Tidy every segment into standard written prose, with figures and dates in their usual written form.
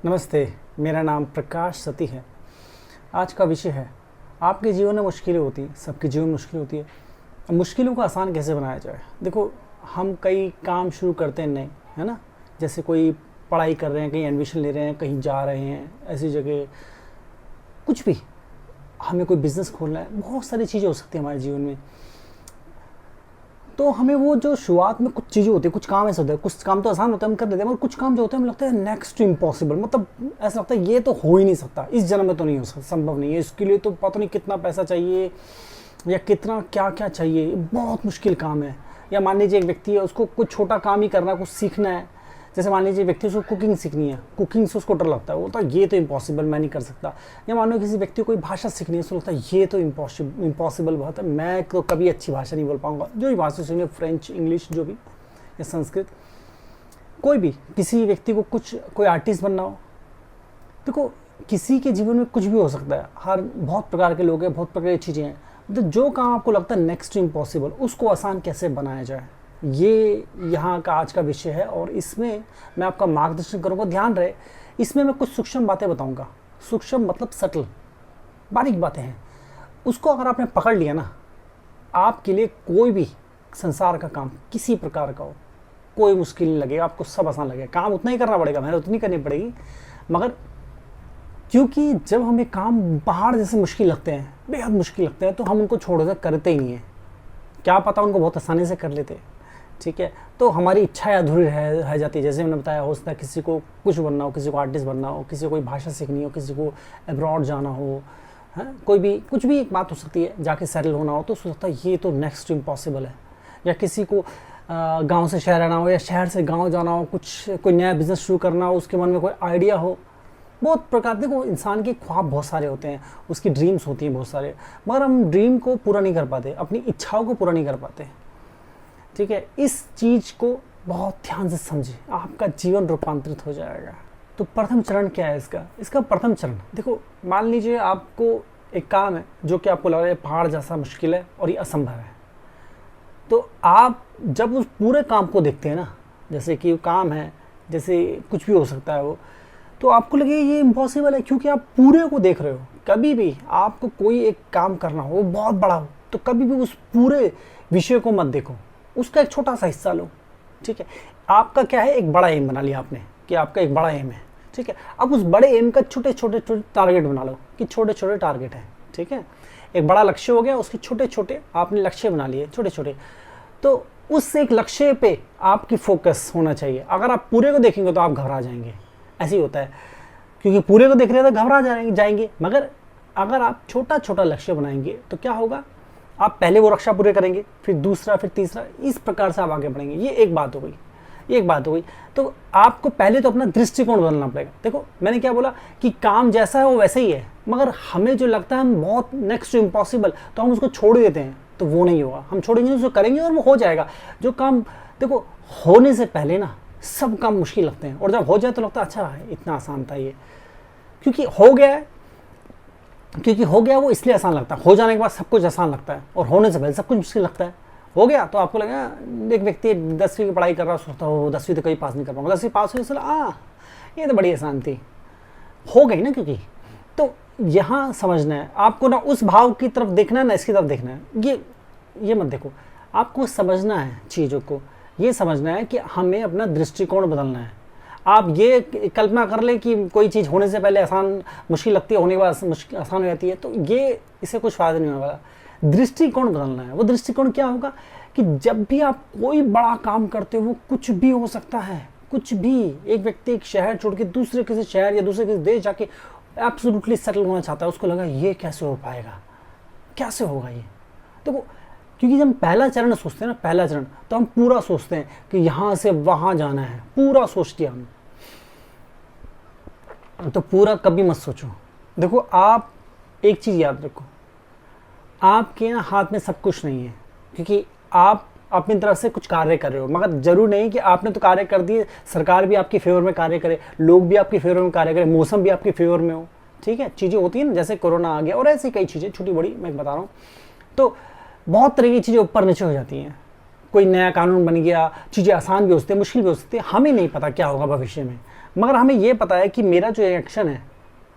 नमस्ते। मेरा नाम प्रकाश सती है। आज का विषय है आपके जीवन में मुश्किलें होती हैं, सबके जीवन में मुश्किल होती है। मुश्किलों को आसान कैसे बनाया जाए। देखो, हम कई काम शुरू करते हैं नए, है ना। जैसे कोई पढ़ाई कर रहे हैं, कहीं एडमिशन ले रहे हैं, कहीं जा रहे हैं, ऐसी जगह कुछ भी, हमें कोई बिज़नेस खोलना है, बहुत सारी चीज़ें हो सकती हैं हमारे जीवन में। तो हमें वो जो शुरुआत में कुछ चीज़ें होती है, कुछ काम ऐसे होते हैं, कुछ काम तो आसान होता है, हम कर देते हैं, मगर कुछ काम जो होते हैं हमें लगता है नेक्स्ट टू इम्पॉसिबल। मतलब ऐसा लगता है ये तो हो ही नहीं सकता, इस जन्म में तो नहीं हो सकता, संभव नहीं है, इसके लिए तो पता नहीं कितना पैसा चाहिए या कितना क्या क्या चाहिए, बहुत मुश्किल काम है। या मान लीजिए एक व्यक्ति है, उसको कुछ छोटा काम ही करना है, कुछ सीखना है। जैसे मान लीजिए व्यक्ति उसको कुकिंग सीखनी है, कुकिंग से उसको डर लगता है, वो बोलता है ये तो इम्पॉसिबल, मैं नहीं कर सकता। या मान लो किसी व्यक्ति को कोई भाषा सीखनी है, उसको लगता है ये तो इम्पॉसिबल बहुत है, मैं तो कभी अच्छी भाषा नहीं बोल पाऊंगा। जो भी भाषा सीखनी है, फ्रेंच, इंग्लिश, जो भी, या संस्कृत, कोई भी। किसी व्यक्ति को कोई आर्टिस्ट बनना हो, देखो किसी के जीवन में कुछ भी हो सकता है। हर बहुत प्रकार के लोग हैं, बहुत प्रकार की चीज़ें हैं। तो जो काम आपको लगता है नेक्स्ट टू इम्पॉसिबल, उसको आसान कैसे बनाया जाए, ये यहाँ का आज का विषय है। और इसमें मैं आपका मार्गदर्शन करूँगा। ध्यान रहे, इसमें मैं कुछ सूक्ष्म बातें बताऊँगा। सूक्ष्म मतलब सटल, बारीक बातें हैं। उसको अगर आपने पकड़ लिया ना, आपके लिए कोई भी संसार का काम किसी प्रकार का हो, कोई मुश्किल नहीं लगेगा, आपको सब आसान लगेगा। काम उतना ही करना पड़ेगा, मेहनत उतनी करनी पड़ेगी, मगर क्योंकि जब हमें काम पहाड़ जैसे मुश्किल लगते हैं, बेहद मुश्किल लगते हैं, तो हम उनको छोड़ कर करते ही नहीं हैं। क्या पता उनको बहुत आसानी से कर लेते, ठीक है। तो हमारी इच्छाएं अधूरी रह जाती है। जैसे मैंने बताया, हो सकता है किसी को कुछ बनना हो, किसी को आर्टिस्ट बनना हो, किसी को कोई भाषा सीखनी हो, किसी को अब्रॉड जाना हो, है कोई भी, कुछ भी एक बात हो सकती है, जाके सेटल होना हो, तो सोचता है ये तो नेक्स्ट इम्पॉसिबल है। या किसी को गांव से शहर आना हो, या शहर से गांव जाना हो, कोई नया बिजनेस शुरू करना हो, उसके मन में कोई आइडिया हो, बहुत प्रकार। देखो, इंसान के ख्वाब बहुत सारे होते हैं, उसकी ड्रीम्स होती हैं बहुत सारे, मगर हम ड्रीम को पूरा नहीं कर पाते, अपनी इच्छाओं को पूरा नहीं कर पाते, ठीक है। इस चीज़ को बहुत ध्यान से समझिए, आपका जीवन रूपांतरित हो जाएगा। तो प्रथम चरण क्या है इसका प्रथम चरण, देखो मान लीजिए आपको एक काम है जो कि आपको लग रहा है पहाड़ जैसा मुश्किल है और ये असंभव है। तो आप जब उस पूरे काम को देखते हैं ना, जैसे कि वो काम है, जैसे कुछ भी हो सकता है वो, तो आपको लगे ये इम्पॉसिबल है, क्योंकि आप पूरे को देख रहे हो। कभी भी आपको कोई एक काम करना हो, वो बहुत बड़ा हो, तो कभी भी उस पूरे विषय को मत देखो, उसका एक छोटा सा हिस्सा लो, ठीक है। आपका क्या है, एक बड़ा एम बना लिया आपने कि आपका एक बड़ा एम है, ठीक है। अब उस बड़े एम का छोटे छोटे टारगेट बना लो कि छोटे छोटे टारगेट हैं, ठीक है। एक बड़ा लक्ष्य हो गया, उसके छोटे छोटे आपने लक्ष्य बना लिए, छोटे छोटे। तो उस एक लक्ष्य पे आपकी फोकस होना चाहिए। अगर आप पूरे को देखेंगे तो आप घबरा जाएंगे, ऐसे ही होता है, क्योंकि पूरे को देख रहे हैं तो घबरा जाएंगे। मगर अगर आप छोटा छोटा लक्ष्य बनाएंगे तो क्या होगा, आप पहले वो लक्ष्य पूरे करेंगे, फिर दूसरा, फिर तीसरा, इस प्रकार से आप आगे बढ़ेंगे। ये एक बात हो गई। तो आपको पहले तो अपना दृष्टिकोण बदलना पड़ेगा। देखो, मैंने क्या बोला कि काम जैसा है वो वैसे ही है, मगर हमें जो लगता है हम बहुत नेक्स्ट टू इम्पॉसिबल, तो हम उसको छोड़ देते हैं, तो वो नहीं होगा। हम छोड़ेंगे, उसको करेंगे और वो हो जाएगा। जो काम, देखो, होने से पहले ना सब काम मुश्किल लगते हैं, और जब हो जाए तो लगता है अच्छा है, इतना आसान था ये, क्योंकि हो गया वो इसलिए आसान लगता है। हो जाने के बाद सब कुछ आसान लगता है, और होने से पहले सब कुछ मुश्किल लगता है। हो गया तो आपको लगेगा, एक व्यक्ति 10वीं की पढ़ाई कर रहा है, सोचता हो 10वीं तो कहीं पास नहीं कर पाऊंगा, 10वीं पास हुई, ये तो बड़ी आसान थी, हो गई ना। क्योंकि तो यहाँ समझना है आपको ना, उस भाव की तरफ देखना है ना इसकी तरफ देखना है। ये मत देखो, आपको समझना है चीज़ों को, ये समझना है कि हमें अपना दृष्टिकोण बदलना है। आप ये कल्पना कर ले कि कोई चीज़ होने से पहले मुश्किल लगती है, होने के बाद आसान हो जाती है, तो ये इससे कुछ फ़ायदा नहीं होगा। दृष्टिकोण बदलना है। वो दृष्टिकोण क्या होगा कि जब भी आप कोई बड़ा काम करते हो, वो कुछ भी हो सकता है, कुछ भी। एक व्यक्ति एक शहर छोड़ के दूसरे किसी शहर या दूसरे किसी देश जाके एब्सोल्युटली सेटल होना चाहता है, उसको लगा ये कैसे हो पाएगा, कैसे होगा ये। तो क्योंकि जब पहला चरण सोचते हैं ना, पहला चरण, तो हम पूरा सोचते हैं कि यहाँ से वहाँ जाना है, पूरा सोचते हैं हम। तो पूरा कभी मत सोचो। देखो, आप एक चीज़ याद रखो, आपके ना हाथ में सब कुछ नहीं है, क्योंकि आप अपनी तरफ से कुछ कार्य कर रहे हो, मगर जरूर नहीं कि आपने तो कार्य कर दिए, सरकार भी आपके फेवर में कार्य करे, लोग भी आपके फेवर में कार्य करें, मौसम भी आपके फेवर में हो, ठीक है। चीज़ें होती हैं ना, जैसे कोरोना आ गया और ऐसी कई चीज़ें छोटी बड़ी मैं बता रहा हूँ। तो बहुत तरह की चीज़ें ऊपर नीचे हो जाती हैं। कोई नया कानून बन गया, चीज़ें आसान भी हो सकती है, मुश्किल भी हो सकती है, हमें नहीं पता क्या होगा भविष्य में, मगर हमें ये पता है कि मेरा जो एक्शन है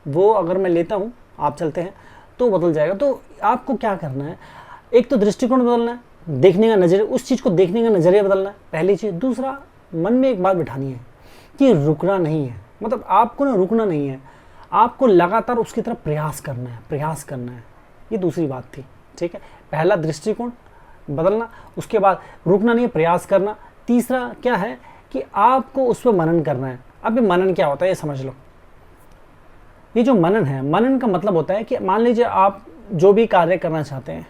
वो अगर मैं लेता हूँ, आप चलते हैं, तो बदल जाएगा। तो आपको क्या करना है, एक तो दृष्टिकोण बदलना है, देखने का नज़रिया, उस चीज़ को देखने का नज़रिया बदलना है, पहली चीज़। दूसरा, मन में एक बात बिठानी है कि रुकना नहीं है, मतलब आपको ना रुकना नहीं है, आपको लगातार उसकी तरफ प्रयास करना है, प्रयास करना है। ये दूसरी बात थी, ठीक है। पहला दृष्टिकोण बदलना, उसके बाद रुकना नहीं है, प्रयास करना। तीसरा क्या है कि आपको उस पर मनन करना है। अब ये मनन क्या होता है ये समझ लो। ये जो मनन है, मनन का मतलब होता है कि मान लीजिए आप जो भी कार्य करना चाहते हैं,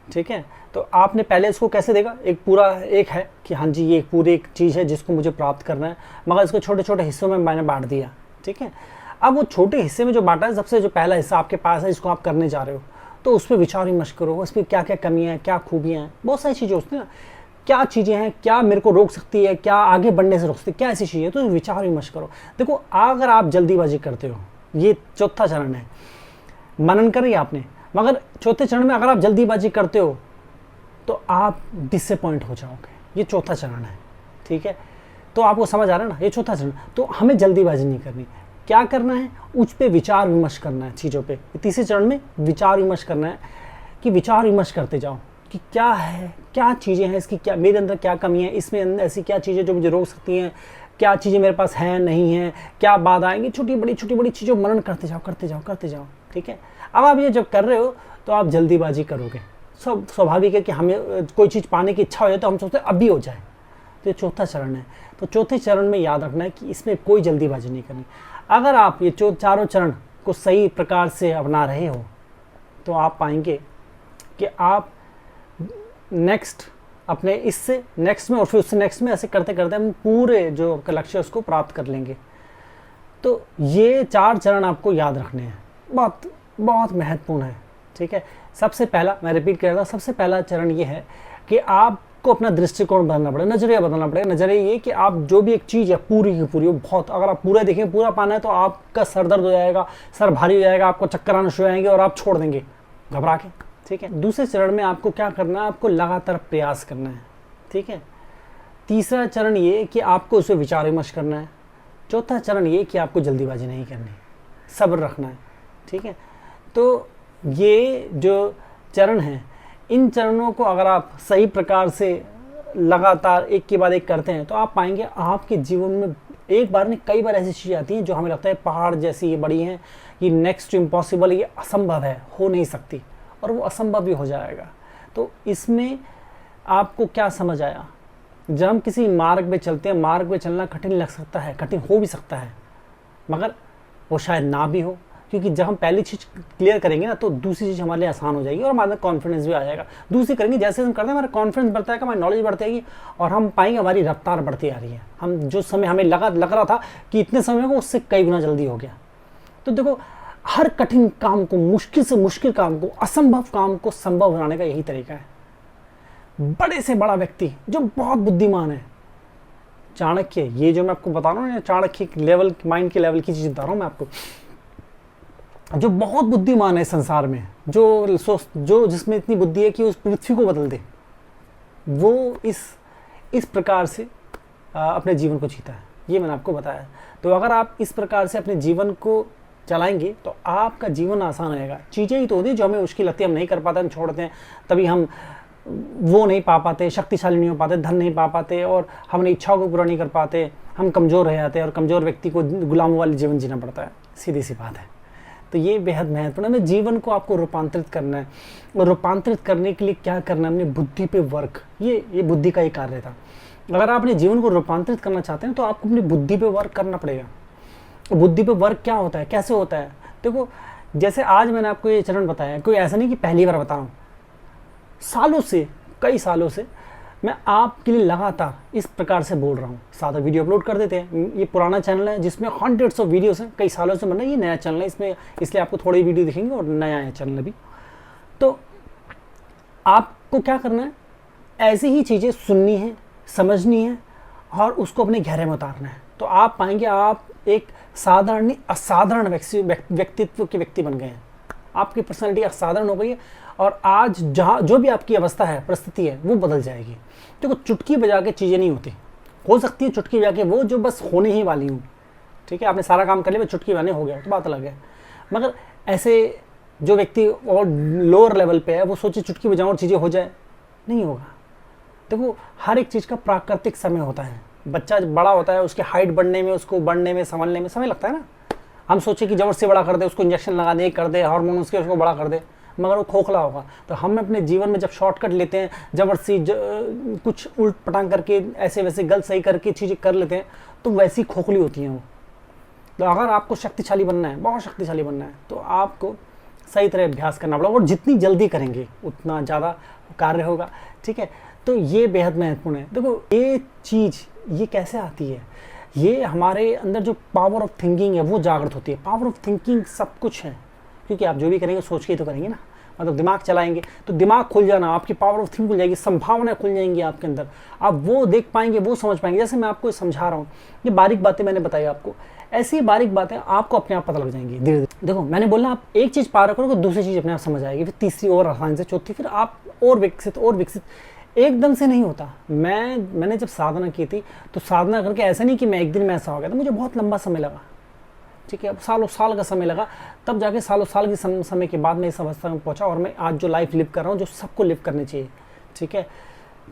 ठीक है, तो आपने पहले इसको कैसे देखा, एक पूरा एक है कि हाँ जी ये एक पूरी एक चीज़ है जिसको मुझे प्राप्त करना है, मगर इसको छोटे छोटे हिस्सों में मैंने बांट दिया, ठीक है। अब वो छोटे हिस्से में जो बांटा है, सबसे जो पहला हिस्सा आपके पास है जिसको आप करने जा रहे हो, तो उस पर विचार विमर्श करो, उस पर क्या क्या कमियाँ हैं, क्या खूबियाँ हैं, बहुत सारी चीज़ें होती हैं ना, क्या चीज़ें हैं, क्या मेरे को रोक सकती है, क्या आगे बढ़ने से रोक सकती है, क्या ऐसी चीज़ें हैं, तो विचार विमर्श करो। देखो अगर आप जल्दीबाजी करते हो, ये चौथा चरण है, मनन करिए आपने, मगर चौथे चरण में अगर आप जल्दीबाजी करते हो तो आप डिसअपॉइंट हो जाओगे। ये चौथा चरण है, ठीक है। तो आपको समझ आ रहा है ना, ये चौथा चरण। तो हमें जल्दीबाजी नहीं करनी, क्या करना है, उस पर विचार विमर्श करना है चीज़ों पे। तीसरे चरण में विचार विमर्श करना है कि विचार विमर्श करते जाओ कि क्या है, क्या चीज़ें हैं इसकी, क्या मेरे अंदर क्या कमी है, इसमें अंदर ऐसी क्या चीज़ें जो मुझे रोक सकती हैं, क्या चीज़ें मेरे पास हैं नहीं हैं, क्या बाधा आएंगी, छोटी बड़ी चीज़ों मनन करते जाओ करते जाओ करते जाओ, ठीक है। अब आप ये जब कर रहे हो तो आप जल्दीबाजी करोगे, स्वाभाविक है कि हमें कोई चीज़ पाने की इच्छा हो जाए तो हम सोचते हैं अभी हो जाए। तो ये चौथा चरण है। तो चौथे चरण में याद रखना है कि इसमें कोई जल्दीबाजी नहीं करनी। अगर आप ये चारों चरण को सही प्रकार से अपना रहे हो तो आप पाएंगे कि आप नेक्स्ट अपने इससे नेक्स्ट में और फिर उससे नेक्स्ट में ऐसे करते करते हम पूरे जो आपका लक्ष्य है उसको प्राप्त कर लेंगे। तो ये 4 चरण आपको याद रखने हैं, बहुत बहुत महत्वपूर्ण है, ठीक है। सबसे पहला, मैं रिपीट कर रहा था, सबसे पहला चरण ये है कि आपको अपना दृष्टिकोण बदलना पड़ेगा, नज़रिया बदलना पड़ेगा। नज़रिया ये कि आप जो भी एक चीज़ है पूरी की पूरी, वो बहुत, अगर आप पूरा देखें, पूरा पाना है तो आपका सर दर्द हो जाएगा, सर भारी हो जाएगा, आपको चक्कर आना शुरू हो जाएंगे और आप छोड़ देंगे घबरा के, ठीक है। दूसरे चरण में आपको क्या करना है, आपको लगातार प्रयास करना है, ठीक है। तीसरा चरण ये कि आपको उस पर विचार विमर्श करना है। चौथा चरण ये कि आपको जल्दीबाजी नहीं करनी, सब्र रखना है, ठीक है। तो ये जो चरण हैं, इन चरणों को अगर आप सही प्रकार से लगातार एक के बाद एक करते हैं तो आप पाएंगे आपके जीवन में एक बार नहीं कई बार ऐसी चीज़ें आती हैं जो हमें लगता है पहाड़ जैसी ये बड़ी हैं, ये नेक्स्ट इम्पॉसिबल, ये असंभव है, हो नहीं सकती, और वो असंभव भी हो जाएगा। तो इसमें आपको क्या समझ आया, जब हम किसी मार्ग पे चलते हैं, मार्ग पे चलना कठिन लग सकता है, कठिन हो भी सकता है, मगर वो शायद ना भी हो, क्योंकि जब हम पहली चीज़ क्लियर करेंगे ना तो दूसरी चीज़ हमारे लिए आसान हो जाएगी और हमारे अंदर कॉन्फिडेंस भी आ जाएगा। दूसरी करेंगे, जैसे हम करते हैं हमारा कॉन्फिडेंस बढ़ता है, हमारी नॉलेज बढ़ती जाएगी और हम पाएंगे हमारी रफ्तार बढ़ती आ रही है। हम जो समय हमें लग रहा था कि इतने समय को, उससे कई गुना जल्दी हो गया। तो देखो, हर कठिन काम को, मुश्किल से मुश्किल काम को, असंभव काम को संभव बनाने का यही तरीका है। बड़े से बड़ा व्यक्ति जो बहुत बुद्धिमान है, चाणक्य, ये जो मैं आपको बता रहा हूँ, चाणक्य लेवल, माइंड के लेवल की चीज़ बता रहा हूँ मैं आपको, जो बहुत बुद्धिमान है संसार में, जो जिसमें इतनी बुद्धि है कि उस पृथ्वी को बदल दे, वो इस प्रकार से अपने जीवन को जीता है। ये मैंने आपको बताया। तो अगर आप इस प्रकार से अपने जीवन को चलाएंगे तो आपका जीवन आसान रहेगा। चीज़ें ही तो होती है जो हमें मुश्किल लगती है, हम नहीं कर पाते, हम छोड़ते हैं, तभी हम वो नहीं पा पाते, शक्तिशाली नहीं हो पाते, धन नहीं पा पाते और हम अपनी इच्छाओं को पूरा नहीं कर पाते, हम कमज़ोर रह जाते हैं और कमज़ोर व्यक्ति को गुलामों वाली जीवन जीना पड़ता है। सीधी सी बात है। तो ये बेहद महत्वपूर्ण है। जीवन को आपको रूपांतरित करना है, और रूपांतरित करने के लिए क्या करना है, अपनी बुद्धि पे वर्क, ये बुद्धि का ही कार्य था। अगर आप अपने जीवन को रूपांतरित करना चाहते हैं तो आपको अपनी बुद्धि पे वर्क करना पड़ेगा। बुद्धि पे वर्क क्या होता है, कैसे होता है? देखो, जैसे आज मैंने आपको ये चरण बताया, कोई ऐसा नहीं कि पहली बार बता रहा हूँ, सालों से, कई सालों से मैं आपके लिए लगातार इस प्रकार से बोल रहा हूँ। सादा वीडियो अपलोड कर देते हैं। ये पुराना चैनल है जिसमें हंड्रेड्स ऑफ वीडियोस हैं, कई सालों से बन रहा है। ये नया चैनल है, इसमें इसलिए आपको थोड़ी वीडियो दिखेंगे और नया है चैनल अभी। तो आपको क्या करना है, ऐसी ही चीज़ें सुननी है, समझनी है और उसको अपने गहरे में उतारना है। तो आप पाएंगे आप एक साधारण नहीं असाधारण व्यक्तित्व के व्यक्ति बन गए हैं। आपकी पर्सनैलिटी असाधारण हो गई है और आज जहाँ जो भी आपकी अवस्था है, परिस्थिति है, वो बदल जाएगी। देखो, चुटकी बजा के चीज़ें नहीं होती। हो सकती है चुटकी बजा के वो जो बस होने ही वाली हूँ, ठीक है, आपने सारा काम कर लिया, चुटकी बने हो गया तो बात अलग है। मगर ऐसे जो व्यक्ति और लोअर लेवल पे है वो सोचे चुटकी बजाऊं और चीज़ें हो जाए, नहीं होगा। देखो हर एक चीज़ का प्राकृतिक समय होता है। बच्चा जब बड़ा होता है उसके हाइट बढ़ने में, उसको बढ़ने में, संभलने में समय लगता है ना। हम सोचे कि जबरदस्ती बड़ा कर दे, उसको इंजेक्शन लगा दे, कर दे हार्मोन उसके, उसको बड़ा कर दे, मगर वो खोखला होगा। तो हम अपने जीवन में जब शॉर्टकट लेते हैं, जबरदस्ती कुछ उल्ट पटांग करके ऐसे वैसे गलत सही करके चीज़ें कर लेते हैं, तो वैसी खोखली होती हैं वो। तो अगर आपको शक्तिशाली बनना है, बहुत शक्तिशाली बनना है, तो आपको सही तरह अभ्यास करना पड़ेगा, और जितनी जल्दी करेंगे उतना ज़्यादा कार्य होगा। ठीक है, तो ये बेहद महत्वपूर्ण है। देखो ये चीज़ ये कैसे आती है, ये हमारे अंदर जो पावर ऑफ थिंकिंग है वो जागृत होती है। पावर ऑफ थिंकिंग सब कुछ है, क्योंकि आप जो भी करेंगे सोच के ही तो करेंगे ना, मतलब दिमाग चलाएंगे तो दिमाग खुल जाना, आपकी पावर ऑफ थिंकिंग खुल जाएगी, संभावनाएं खुल जाएंगी आपके अंदर, आप वो देख पाएंगे, वो समझ पाएंगे। जैसे मैं आपको समझा रहा हूँ, ये बारीक बातें मैंने बताई आपको, ऐसी बारीक बातें आपको अपने आप पता लग जाएंगी धीरे धीरे। देखो मैंने बोला आप एक चीज़ पार करोगे, दूसरी चीज़ अपने आप समझ आएगी, फिर तीसरी और आसानी से, चौथी, फिर आप और विकसित एकदम से नहीं होता। मैंने जब साधना की थी तो साधना करके ऐसा नहीं कि मैं एक दिन में ऐसा हो गया था, मुझे बहुत लंबा समय लगा। ठीक है, अब सालों साल का समय लगा, तब जाके सालों साल के समय के बाद मैं इस अवस्था में पहुंचा, और मैं आज जो लाइफ लिव कर रहा हूँ, जो सबको लिव करनी चाहिए। ठीक है,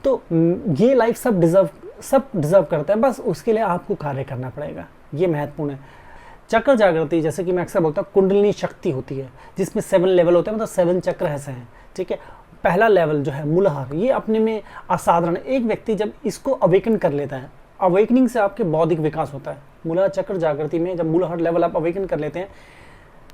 तो ये लाइफ सब डिजर्व करते हैं, बस उसके लिए आपको कार्य करना पड़ेगा, ये महत्वपूर्ण है। चक्र जागृति, जैसे कि मैं अक्सर बोलता हूँ, कुंडलिनी शक्ति होती है, जिसमें 7 लेवल होते हैं, मतलब 7 चक्र ऐसे हैं। ठीक है, पहला लेवल जो है मूलाधार, ये अपने में असाधारण। एक व्यक्ति जब इसको अवेकन कर लेता है, अवेकनिंग से आपके बौद्धिक विकास होता है। मूलाधार चक्र जागृति में जब मूलाधार लेवल आप अवेकन कर लेते हैं,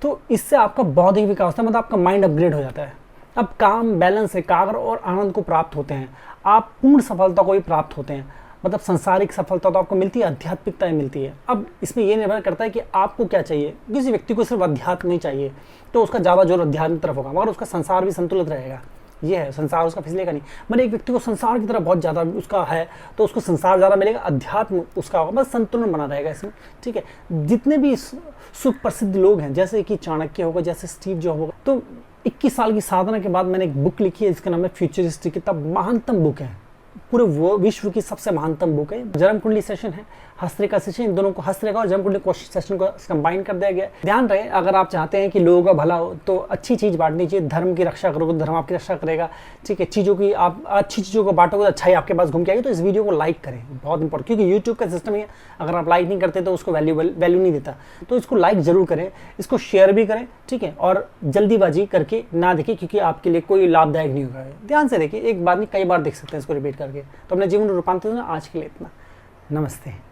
तो इससे आपका बौद्धिक विकास होता है, मतलब आपका माइंड अपग्रेड हो जाता है। अब काम, बैलेंस, एकाग्र और आनंद को प्राप्त होते हैं, आप पूर्ण सफलता को भी प्राप्त होते हैं। मतलब सांसारिक सफलता तो आपको मिलती है, आध्यात्मिकता मिलती है। अब इसमें यह निर्भर करता है कि आपको क्या चाहिए। किसी व्यक्ति को सिर्फ अध्यात्म नहीं चाहिए तो उसका ज़्यादा जोर अध्यात्म की तरफ होगा, मगर उसका संसार भी संतुलित रहेगा। ये है, संसार उसका फिसलेगा नहीं। मतलब एक व्यक्ति को संसार की तरफ बहुत ज़्यादा उसका है तो उसको संसार ज़्यादा मिलेगा, अध्यात्म उसका होगा, बस संतुलन बना रहेगा इसमें। ठीक है, जितने भी सुप्रसिद्ध लोग हैं, जैसे कि चाणक्य होगा, जैसे स्टीव जॉब होगा, तो 21 साल की साधना के बाद मैंने एक बुक लिखी है जिसका नाम है फ्यूचरिस्टिक। किताब महानतम बुक है, पूरे विश्व की सबसे महानतम बुक है। जन्म कुंडली सेशन है, हस्तरेखा सेशन, इन दोनों को, हस्तरेखा और जन्म कुंडली सेशन को कंबाइन कर दिया गया। ध्यान रहे, अगर आप चाहते हैं कि लोगों का भला हो तो अच्छी चीज़ बांटनी चाहिए। धर्म की रक्षा करोगे, धर्म आपकी रक्षा करेगा। ठीक है, चीज़ों की आप अच्छी चीज़ों को बांटोगे तो अच्छाई आपके पास घूम के आएगी। तो इस वीडियो को लाइक करें, बहुत इंपॉर्टेंट, क्योंकि यूट्यूब का सिस्टम है, अगर आप लाइक नहीं करते तो उसको वैल्यू नहीं देता। तो इसको लाइक जरूर करें, इसको शेयर भी करें। ठीक है, और जल्दीबाजी करके ना देखिए, क्योंकि आपके लिए कोई लाभदायक नहीं होगा। ध्यान से देखिए, एक बार नहीं कई बार देख सकते हैं इसको रिपीट करके, तो अपने जीवन में रूपांतरित होना। आज के लिए इतना, नमस्ते।